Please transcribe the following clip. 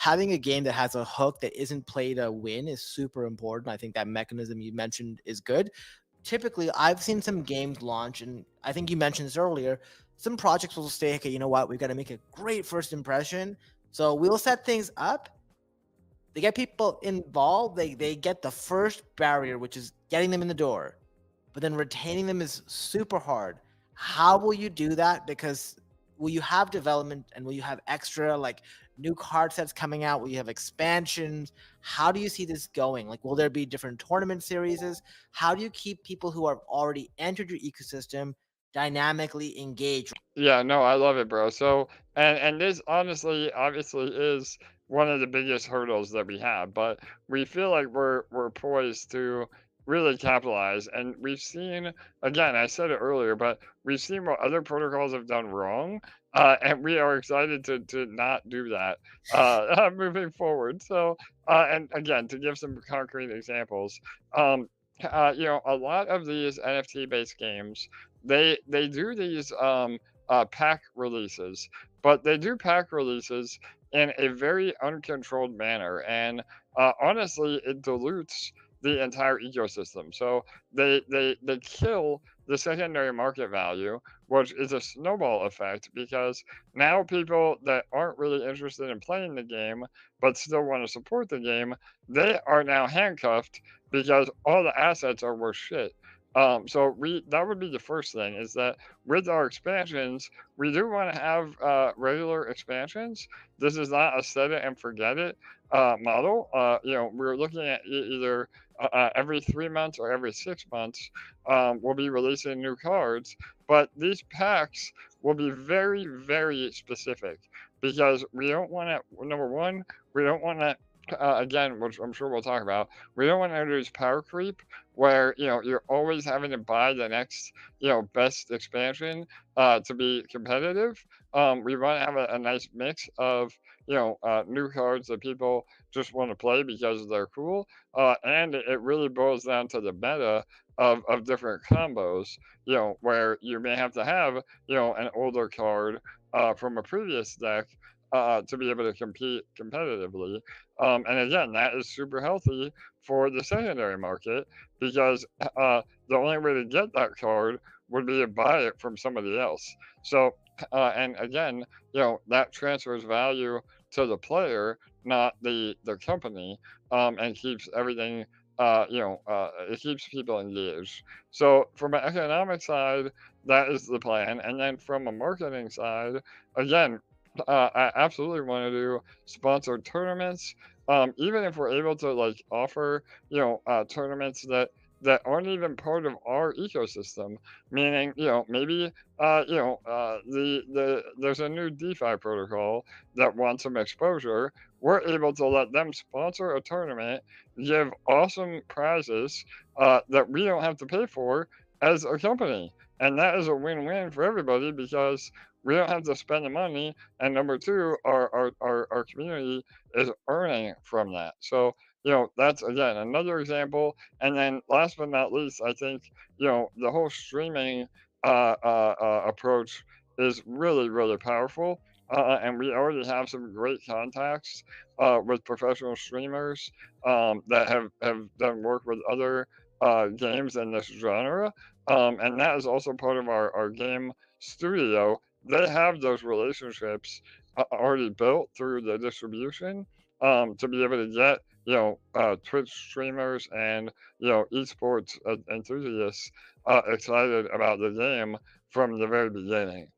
having a game that has a hook that isn't play to win is super important. I think that mechanism you mentioned is good. Typically, I've seen some games launch, and I think you mentioned this earlier. Some projects will say, okay, you know what, we've got to make a great first impression. So we'll set things up. They get people involved. They get the first barrier, which is getting them in the door, but then retaining them is super hard. How will you do that? Because will you have development and will you have extra like new card sets coming out? Will you have expansions? How do you see this going? Like, will there be different tournament series? How do you keep people who have already entered your ecosystem dynamically engaged? Yeah, no, I love it, bro. So, and this honestly, obviously, is one of the biggest hurdles that we have, but we feel like we're poised to really capitalize. And we've seen, again, I said it earlier, but we've seen what other protocols have done wrong, and we are excited to not do that moving forward. So, and again, to give some concrete examples, a lot of these NFT based games, they do these. Pack releases, but they do pack releases in a very uncontrolled manner, and honestly, it dilutes the entire ecosystem. So they kill the secondary market value, which is a snowball effect because now people that aren't really interested in playing the game but still want to support the game, they are now handcuffed because all the assets are worth shit. So we that would be the first thing is that with our expansions, we do want to have regular expansions. This is not a set it and forget it model. We're looking at either every 3 months or every 6 months. We'll be releasing new cards, but these packs will be very, very specific because we don't want to. Number one, we don't want to. Again, which I'm sure we'll talk about, we don't want to introduce power creep where you're always having to buy the next best expansion to be competitive. We want to have a nice mix of new cards that people just want to play because they're cool, and it really boils down to the meta of different combos. Where you may have to have an older card from a previous deck. To be able to compete competitively. And again, that is super healthy for the secondary market because the only way to get that card would be to buy it from somebody else. So, and again, that transfers value to the player, not the company, and keeps everything. It keeps people engaged. So, from an economic side, that is the plan, and then from a marketing side, again, I absolutely want to do sponsored tournaments. Even if we're able to like offer, tournaments that aren't even part of our ecosystem, meaning, maybe, there's a new DeFi protocol that wants some exposure. We're able to let them sponsor a tournament, give awesome prizes that we don't have to pay for as a company. And that is a win-win for everybody because we don't have to spend the money, and number two, our community is earning from that. So that's again another example. And then last but not least, I think the whole streaming approach is really really powerful. And we already have some great contacts with professional streamers that have done work with other games in this genre. And that is also part of our game studio. They have those relationships already built through the distribution to be able to get Twitch streamers and esports enthusiasts excited about the game from the very beginning.